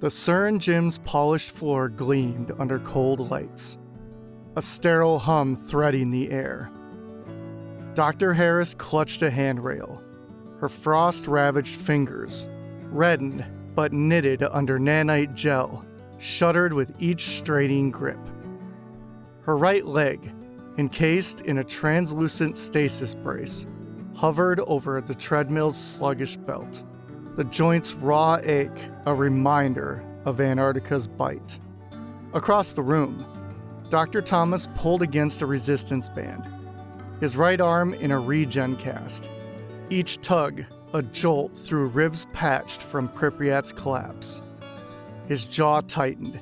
The CERN gym's polished floor gleamed under cold lights, a sterile hum threading the air. Dr. Harris clutched a handrail, her frost-ravaged fingers, reddened but knitted under nanite gel, shuddered with each straining grip. Her right leg, encased in a translucent stasis brace, hovered over the treadmill's sluggish belt, the joint's raw ache a reminder of Antarctica's bite. Across the room, Dr. Thomas pulled against a resistance band, his right arm in a regen cast, each tug a jolt through ribs patched from Pripyat's collapse. His jaw tightened,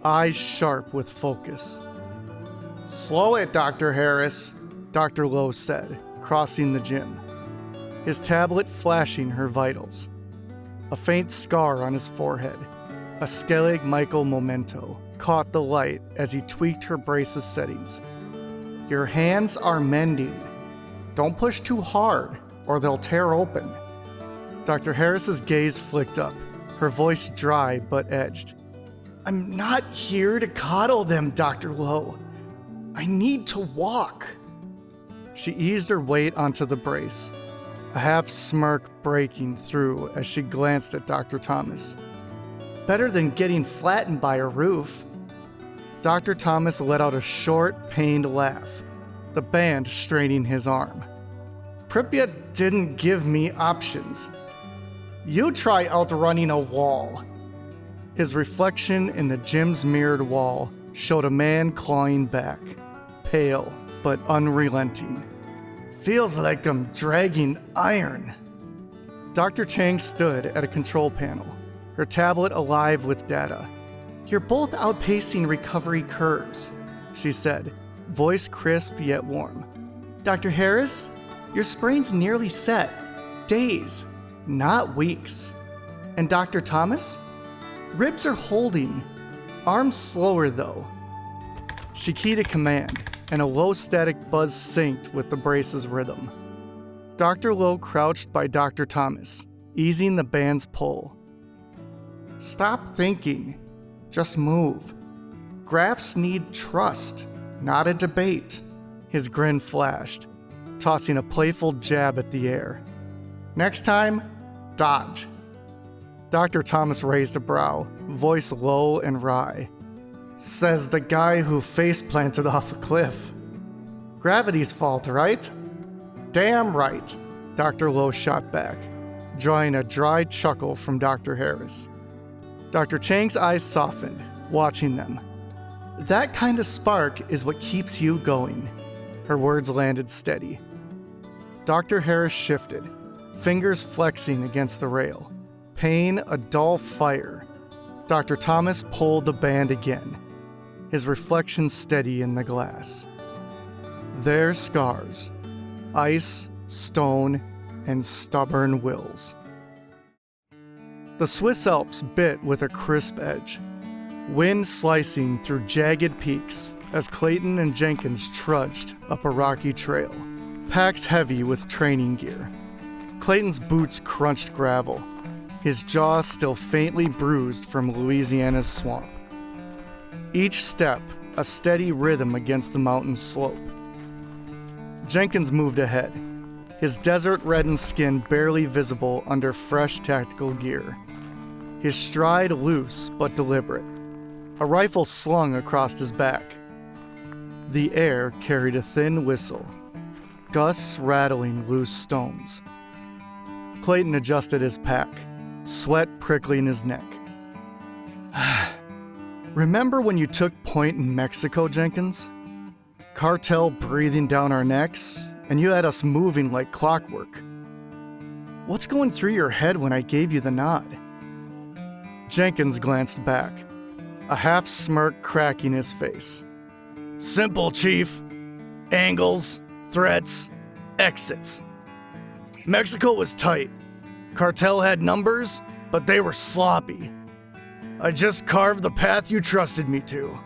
eyes sharp with focus. "Slow it, Dr. Harris," Dr. Lowe said, crossing the gym, his tablet flashing her vitals. A faint scar on his forehead, a Scalig-Michael memento, caught the light as he tweaked her brace's settings. "Your hands are mending. Don't push too hard, or they'll tear open." Dr. Harris's gaze flicked up, her voice dry but edged. "I'm not here to coddle them, Dr. Lowe. I need to walk." She eased her weight onto the brace, a half smirk breaking through as she glanced at Dr. Thomas. "Better than getting flattened by a roof." Dr. Thomas let out a short, pained laugh, the band straining his arm. "Pripyat didn't give me options. You try outrunning a wall." His reflection in the gym's mirrored wall showed a man clawing back, pale but unrelenting. "Feels like I'm dragging iron." Dr. Chang stood at a control panel, her tablet alive with data. "You're both outpacing recovery curves," she said, voice crisp yet warm. "Dr. Harris, your sprain's nearly set. Days, not weeks. And Dr. Thomas? Ribs are holding. Arms slower though." She keyed a command, and a low static buzz synced with the brace's rhythm. Dr. Lowe crouched by Dr. Thomas, easing the band's pull. "Stop thinking. Just move. Graphs need trust, not a debate." His grin flashed, tossing a playful jab at the air. "Next time, dodge." Dr. Thomas raised a brow, voice low and wry. "Says the guy who face-planted off a cliff. Gravity's fault, right?" "Damn right," Dr. Lowe shot back, drawing a dry chuckle from Dr. Harris. Dr. Chang's eyes softened, watching them. "That kind of spark is what keeps you going." Her words landed steady. Dr. Harris shifted, fingers flexing against the rail, pain a dull fire. Dr. Thomas pulled the band again, his reflection steady in the glass. Their scars, ice, stone, and stubborn wills. The Swiss Alps bit with a crisp edge, wind slicing through jagged peaks as Clayton and Jenkins trudged up a rocky trail, packs heavy with training gear. Clayton's boots crunched gravel, his jaw still faintly bruised from Louisiana's swamp. Each step, a steady rhythm against the mountain slope. Jenkins moved ahead, his desert-reddened skin barely visible under fresh tactical gear. His stride loose but deliberate, a rifle slung across his back. The air carried a thin whistle, gusts rattling loose stones. Clayton adjusted his pack, sweat prickling his neck. "Remember when you took point in Mexico, Jenkins? Cartel breathing down our necks, and you had us moving like clockwork. What's going through your head when I gave you the nod?" Jenkins glanced back, a half smirk cracking his face. "Simple, Chief. Angles, threats, exits. Mexico was tight. Cartel had numbers, but they were sloppy. I just carved the path you trusted me to."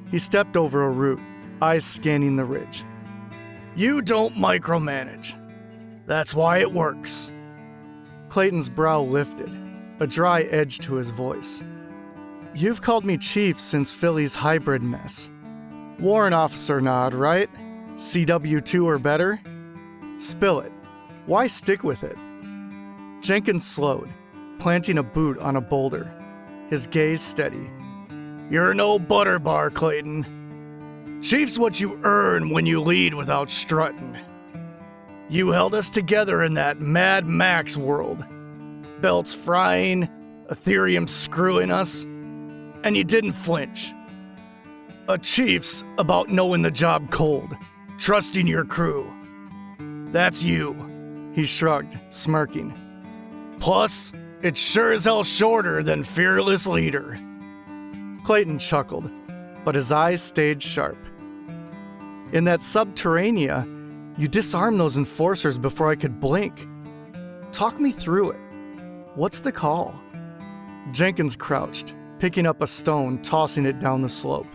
He stepped over a root, eyes scanning the ridge. "You don't micromanage. That's why it works." Clayton's brow lifted, a dry edge to his voice. You've called me Chief since Philly's hybrid mess. Warrant officer nod, right? CW2 or better? Spill it. Why stick with it? Jenkins slowed, planting a boot on a boulder, his gaze steady. You're no butter bar, Clayton. Chief's what you earn when you lead without strutting. You held us together in that Mad Max world. Belts frying, Ethereum screwing us, and you didn't flinch. A chief's about knowing the job cold, trusting your crew. That's you. He shrugged, smirking. Plus, it's sure as hell shorter than Fearless Leader. Clayton chuckled, but his eyes stayed sharp. In that subterranea, you disarmed those enforcers before I could blink. Talk me through it. What's the call? Jenkins crouched, picking up a stone, tossing it down the slope.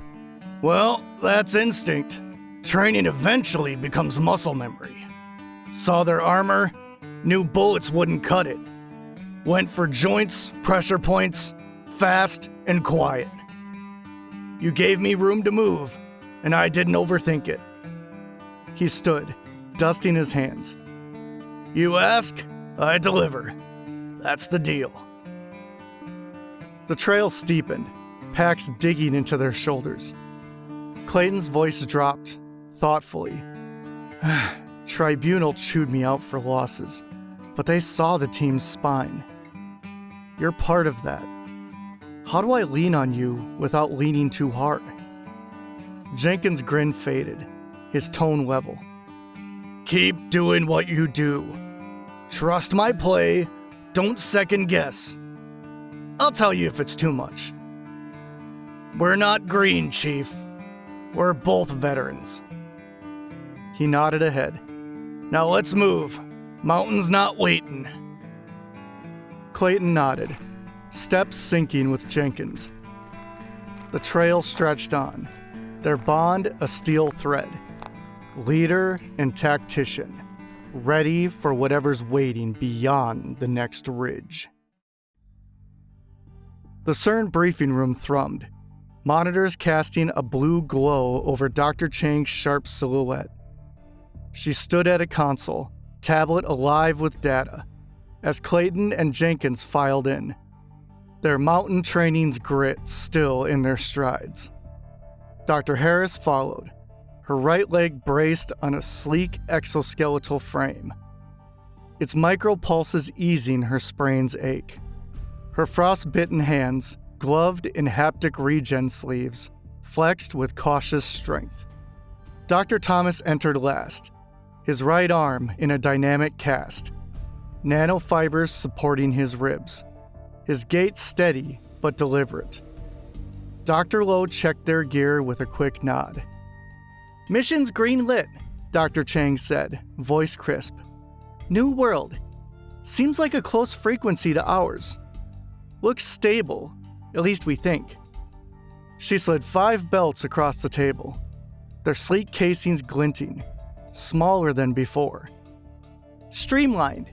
Well, that's instinct. Training eventually becomes muscle memory. Saw their armor, knew bullets wouldn't cut it. Went for joints, pressure points, fast and quiet. You gave me room to move, and I didn't overthink it. He stood, dusting his hands. You ask, I deliver. That's the deal. The trail steepened, packs digging into their shoulders. Clayton's voice dropped, thoughtfully. Tribunal chewed me out for losses, but they saw the team's spine. You're part of that. How do I lean on you without leaning too hard? Jenkins' grin faded, his tone level. Keep doing what you do. Trust my play, don't second guess. I'll tell you if it's too much. We're not green, Chief. We're both veterans. He nodded ahead. Now let's move. Mountain's not waiting. Clayton nodded, steps syncing with Jenkins. The trail stretched on, their bond a steel thread. Leader and tactician, ready for whatever's waiting beyond the next ridge. The CERN briefing room thrummed, monitors casting a blue glow over Dr. Chang's sharp silhouette. She stood at a console, tablet alive with data, as Clayton and Jenkins filed in, their mountain training's grit still in their strides. Dr. Harris followed, her right leg braced on a sleek exoskeletal frame, its micropulses easing her sprain's ache. Her frost-bitten hands, gloved in haptic regen sleeves, flexed with cautious strength. Dr. Thomas entered last, his right arm in a dynamic cast, nanofibers supporting his ribs, his gait steady but deliberate. Dr. Lowe checked their gear with a quick nod. Mission's green lit, Dr. Chang said, voice crisp. New world. Seems like a close frequency to ours. Looks stable, at least we think. She slid 5 belts across the table, their sleek casings glinting, smaller than before. Streamlined,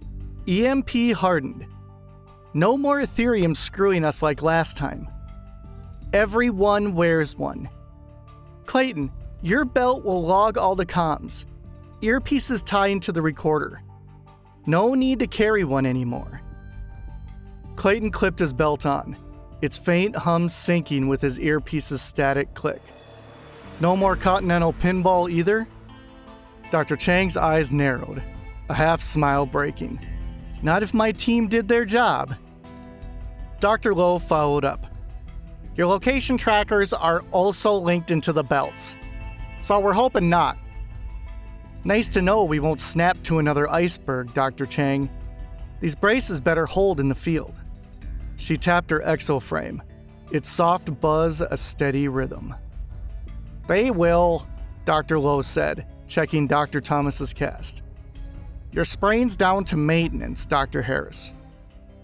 EMP hardened. No more Ethereum screwing us like last time. Everyone wears one. Clayton, your belt will log all the comms. Earpieces tie into the recorder. No need to carry one anymore. Clayton clipped his belt on, its faint hum syncing with his earpiece's static click. No more Continental pinball either? Dr. Chang's eyes narrowed, a half smile breaking. Not if my team did their job. Dr. Lowe followed up. Your location trackers are also linked into the belts, so we're hoping not. Nice to know we won't snap to another iceberg, Dr. Chang. These braces better hold in the field. She tapped her exoframe, its soft buzz a steady rhythm. They will, Dr. Lowe said, checking Dr. Thomas's cast. Your sprain's down to maintenance, Dr. Harris.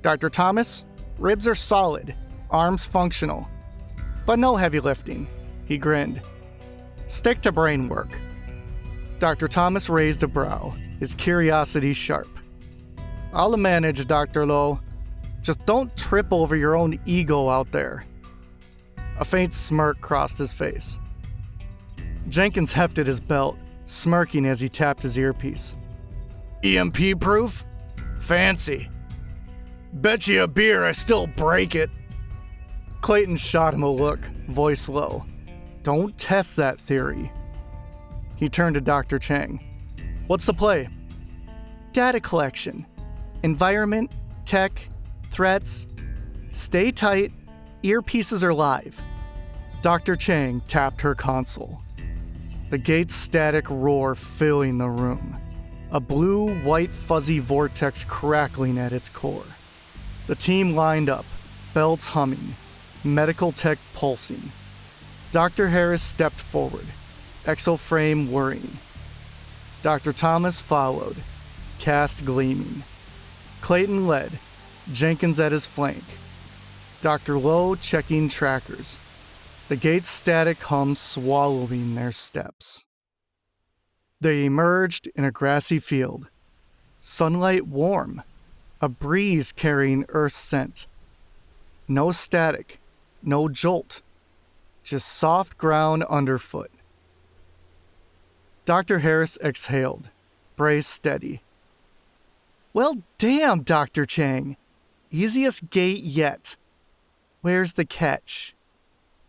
Dr. Thomas, ribs are solid, arms functional, but no heavy lifting. He grinned. Stick to brain work. Dr. Thomas raised a brow, his curiosity sharp. I'll manage, Dr. Lowe. Just don't trip over your own ego out there. A faint smirk crossed his face. Jenkins hefted his belt, smirking as he tapped his earpiece. EMP proof? Fancy. Bet you a beer I still break it. Clayton shot him a look, voice low. Don't test that theory. He turned to Dr. Chang. What's the play? Data collection. Environment, tech, threats. Stay tight. Earpieces are live. Dr. Chang tapped her console. The gate's static roar filling the room. A blue-white fuzzy vortex crackling at its core. The team lined up, belts humming, medical tech pulsing. Dr. Harris stepped forward, exoframe whirring. Dr. Thomas followed, cast gleaming. Clayton led, Jenkins at his flank. Dr. Lowe checking trackers. The gate's static hum swallowing their steps. They emerged in a grassy field. Sunlight warm, a breeze carrying Earth's scent. No static, no jolt, just soft ground underfoot. Dr. Harris exhaled, brace steady. Well, damn, Dr. Chang. Easiest gate yet. Where's the catch?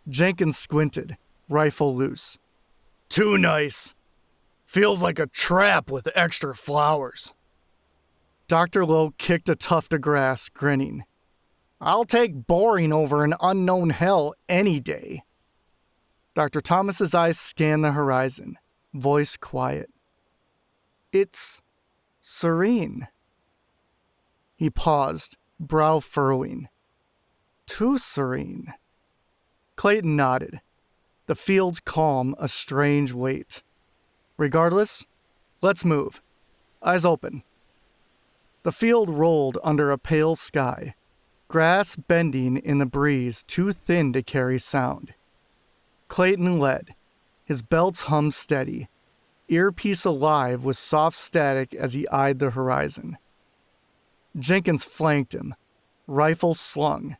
Jenkins squinted, rifle loose. Too nice. Feels like a trap with extra flowers. Dr. Lowe kicked a tuft of grass, grinning. I'll take boring over an unknown hell any day. Dr. Thomas's eyes scanned the horizon, voice quiet. It's serene. He paused, brow furrowing. Too serene. Clayton nodded. The field's calm, a strange weight. Regardless, let's move. Eyes open. The field rolled under a pale sky, grass bending in the breeze too thin to carry sound. Clayton led, his belts hummed steady, earpiece alive with soft static as he eyed the horizon. Jenkins flanked him, rifle slung.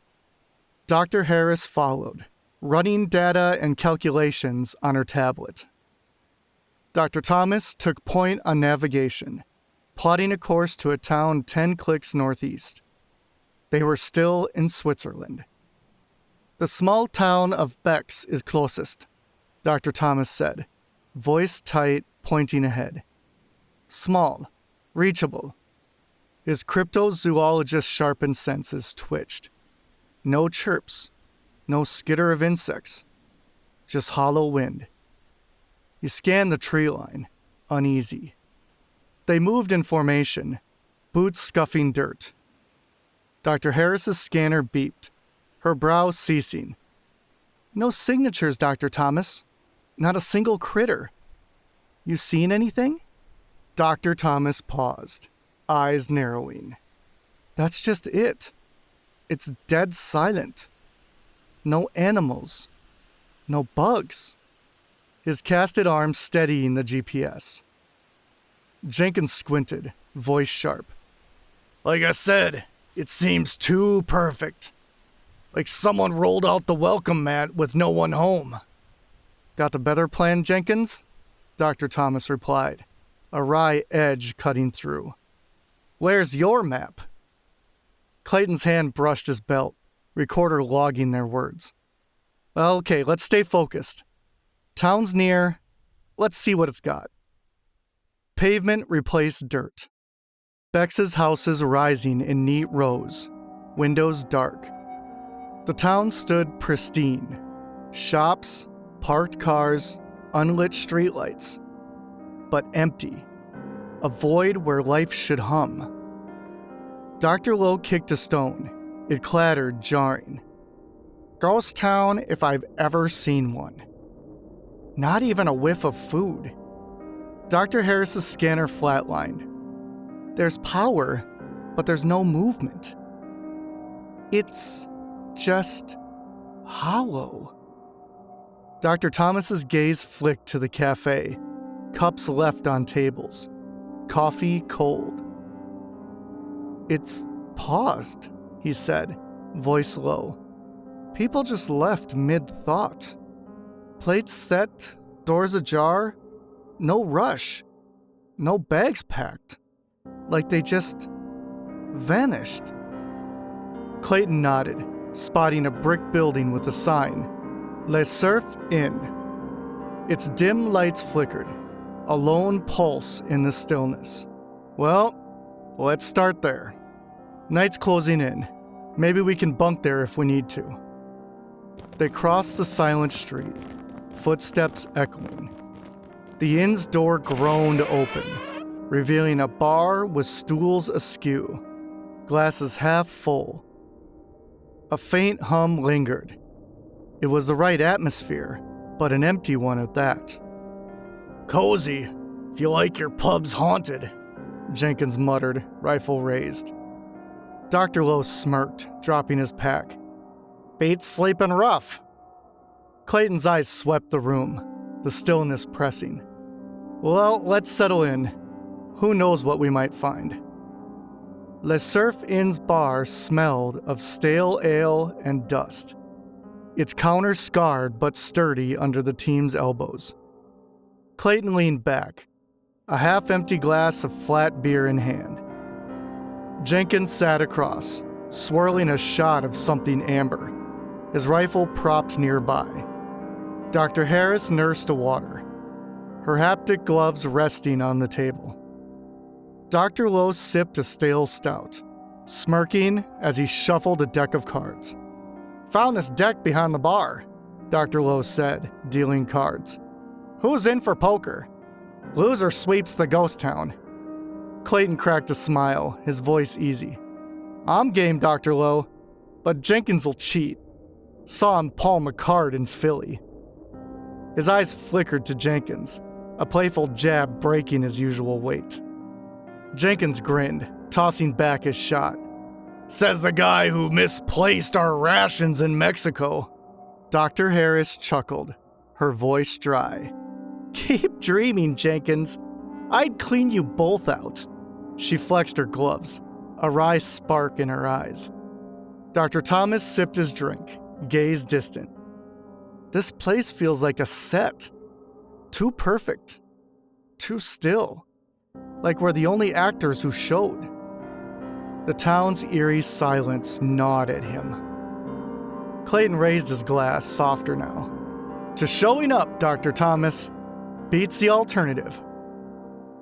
Dr. Harris followed, running data and calculations on her tablet. Dr. Thomas took point on navigation, plotting a course to a town 10 clicks northeast. They were still in Switzerland. The small town of Bex is closest, Dr. Thomas said, voice tight, pointing ahead. Small, reachable. His cryptozoologist sharpened senses twitched. No chirps, no skitter of insects, just hollow wind. He scanned the tree line, uneasy. They moved in formation, boots scuffing dirt. Dr. Harris's scanner beeped, her brow ceasing. No signatures, Dr. Thomas. Not a single critter. You seen anything? Dr. Thomas paused, eyes narrowing. That's just it. It's dead silent. No animals. No bugs. His casted arm steadying the GPS. Jenkins squinted, voice sharp. Like I said, it seems too perfect. Like someone rolled out the welcome mat with no one home. Got the better plan, Jenkins? Dr. Thomas replied, a wry edge cutting through. Where's your map? Clayton's hand brushed his belt, recorder logging their words. Well, okay, let's stay focused. Town's near. Let's see what it's got. Pavement replaced dirt. Bex's houses rising in neat rows, windows dark. The town stood pristine. Shops, parked cars, unlit streetlights. But empty. A void where life should hum. Dr. Lowe kicked a stone. It clattered, jarring. Ghost town if I've ever seen one. Not even a whiff of food. Dr. Harris's scanner flatlined. There's power, but there's no movement. It's just hollow. Dr. Thomas's gaze flicked to the cafe, cups left on tables, coffee cold. It's paused. he said, voice low. People just left mid-thought. Plates set, doors ajar, no rush, no bags packed. Like they just vanished. Clayton nodded, spotting a brick building with a sign, Le Surf Inn. Its dim lights flickered, a lone pulse in the stillness. Well, let's start there. Night's closing in. Maybe we can bunk there if we need to. They crossed the silent street, footsteps echoing. The inn's door groaned open, revealing a bar with stools askew, glasses half full. A faint hum lingered. It was the right atmosphere, but an empty one at that. Cozy, if you like your pubs haunted, Jenkins muttered, rifle raised. Dr. Lowe smirked, dropping his pack. Bates sleeping rough. Clayton's eyes swept the room, the stillness pressing. Well, let's settle in. Who knows what we might find? Le Surf Inn's bar smelled of stale ale and dust, its counter scarred but sturdy under the team's elbows. Clayton leaned back, a half-empty glass of flat beer in hand. Jenkins sat across, swirling a shot of something amber, his rifle propped nearby. Dr. Harris nursed a water, her haptic gloves resting on the table. Dr. Lowe sipped a stale stout, smirking as he shuffled a deck of cards. Found this deck behind the bar, Dr. Lowe said, dealing cards. Who's in for poker? Loser sweeps the ghost town. Clayton cracked a smile, his voice easy. I'm game, Dr. Lowe, but Jenkins'll cheat. Saw him palm a card in Philly. His eyes flickered to Jenkins, a playful jab breaking his usual weight. Jenkins grinned, tossing back his shot. Says the guy who misplaced our rations in Mexico. Dr. Harris chuckled, her voice dry. Keep dreaming, Jenkins. I'd clean you both out. She flexed her gloves, a wry spark in her eyes. Dr. Thomas sipped his drink, gaze distant. This place feels like a set. Too perfect. Too still. Like we're the only actors who showed. The town's eerie silence gnawed at him. Clayton raised his glass, softer now. To showing up, Dr. Thomas. Beats the alternative.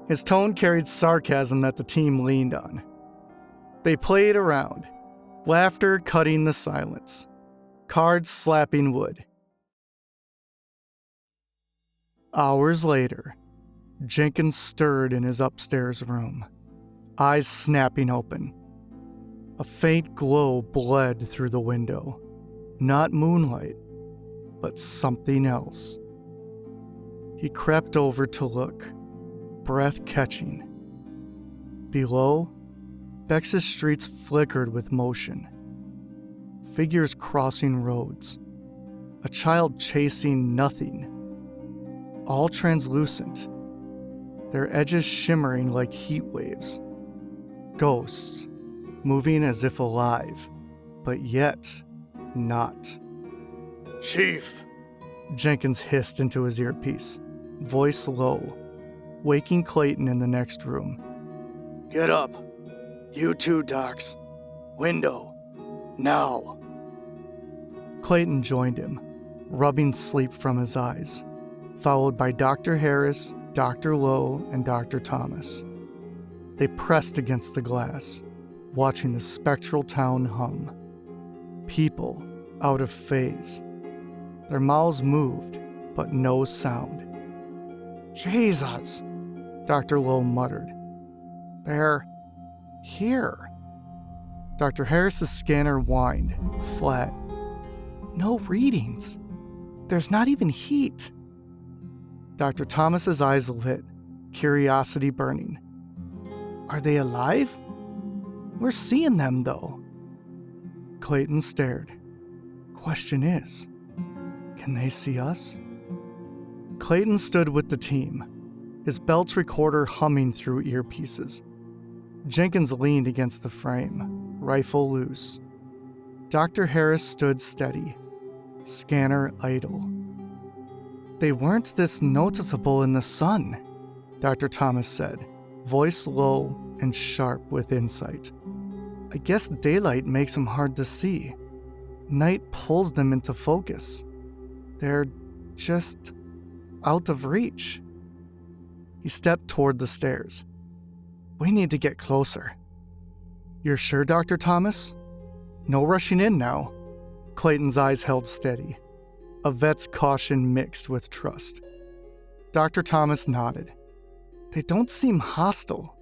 His tone carried sarcasm that the team leaned on. They played around, laughter cutting the silence, cards slapping wood. Hours later, Jenkins stirred in his upstairs room, eyes snapping open. A faint glow bled through the window. Not moonlight, but something else. He crept over to look, breath catching. Below, Bex's streets flickered with motion. Figures crossing roads. A child chasing nothing. All translucent, their edges shimmering like heat waves. Ghosts, moving as if alive, but yet not. Chief, Jenkins hissed into his earpiece, voice low, waking Clayton in the next room. Get up. You too, Docs. Window. Now. Clayton joined him, rubbing sleep from his eyes, followed by Dr. Harris, Dr. Lowe, and Dr. Thomas. They pressed against the glass, watching the spectral town hum. People out of phase. Their mouths moved, but no sound. Jesus, Dr. Lowe muttered. They're here. Dr. Harris's scanner whined, flat. No readings. There's not even heat. Dr. Thomas's eyes lit, curiosity burning. Are they alive? We're seeing them, though. Clayton stared. Question is, can they see us? Clayton stood with the team, his belt's recorder humming through earpieces. Jenkins leaned against the frame, rifle loose, Dr. Harris stood steady, scanner idle. They weren't this noticeable in the sun, Dr. Thomas said, voice low and sharp with insight. I guess daylight makes them hard to see. Night pulls them into focus. They're just out of reach. He stepped toward the stairs. We need to get closer. You're sure, Dr. Thomas? No rushing in now. Clayton's eyes held steady, a vet's caution mixed with trust. Dr. Thomas nodded. They don't seem hostile.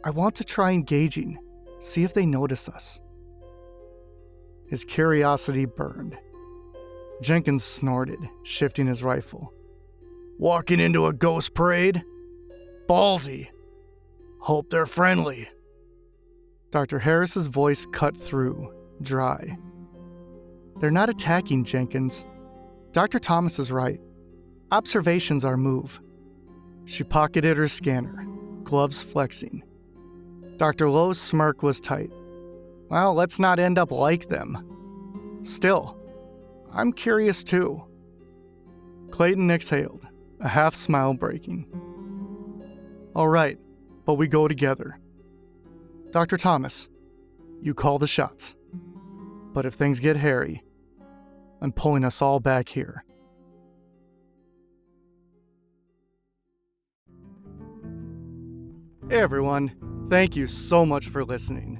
I want to try engaging, see if they notice us. His curiosity burned. Jenkins snorted, shifting his rifle. Walking into a ghost parade? Ballsy. Hope they're friendly. Dr. Harris's voice cut through, dry. They're not attacking, Jenkins. Dr. Thomas is right. Observation's our move. She pocketed her scanner, gloves flexing. Dr. Lowe's smirk was tight. Well, let's not end up like them. Still, I'm curious too. Clayton exhaled, a half smile breaking. All right, but we go together. Dr. Thomas, you call the shots. But if things get hairy, I'm pulling us all back here. Hey everyone, thank you so much for listening.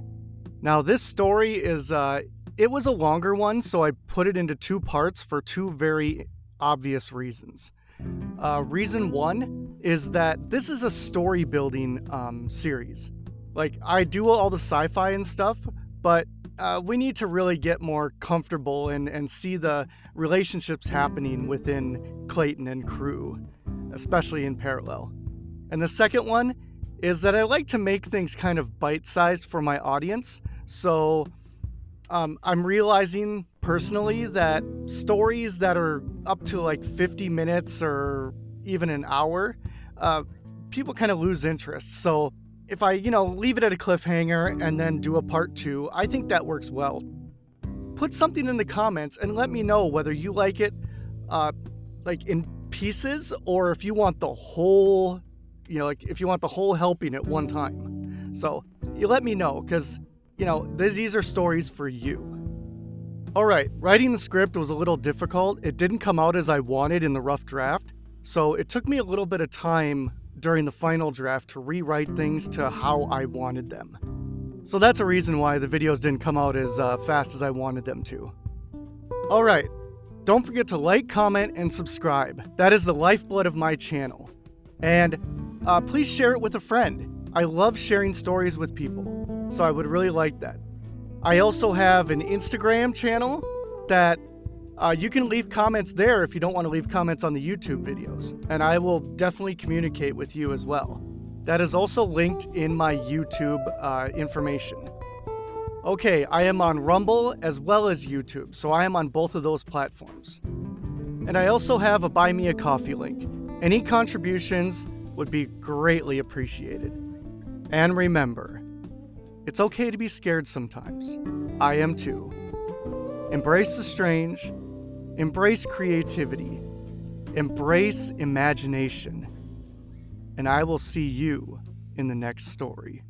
Now this story is, it was a longer one, so I put it into 2 parts for 2 very obvious reasons. Reason 1 is that this is a story building series. Like, I do all the sci-fi and stuff, but we need to really get more comfortable and see the relationships happening within Clayton and crew, especially in parallel. And the second one is that I like to make things kind of bite-sized for my audience, so I'm realizing personally that stories that are up to like 50 minutes or even an hour, people kind of lose interest. So if I, leave it at a cliffhanger and then do a part 2, I think that works well. Put something in the comments and let me know whether you like it like in pieces or if you want the whole, if you want the whole helping at one time. So you let me know because, these are stories for you. All right, writing the script was a little difficult. It didn't come out as I wanted in the rough draft. So it took me a little bit of time during the final draft to rewrite things to how I wanted them. So that's a reason why the videos didn't come out as fast as I wanted them to. All right, don't forget to like, comment, and subscribe. That is the lifeblood of my channel. And please share it with a friend. I love sharing stories with people, so I would really like that. I also have an Instagram channel that you can leave comments there if you don't want to leave comments on the YouTube videos, and I will definitely communicate with you as well. That is also linked in my YouTube information. Okay, I am on Rumble as well as YouTube, so I am on both of those platforms. And I also have a Buy Me a Coffee link. Any contributions would be greatly appreciated. And remember, it's okay to be scared sometimes. I am too. Embrace the strange. Embrace creativity. Embrace imagination. And I will see you in the next story.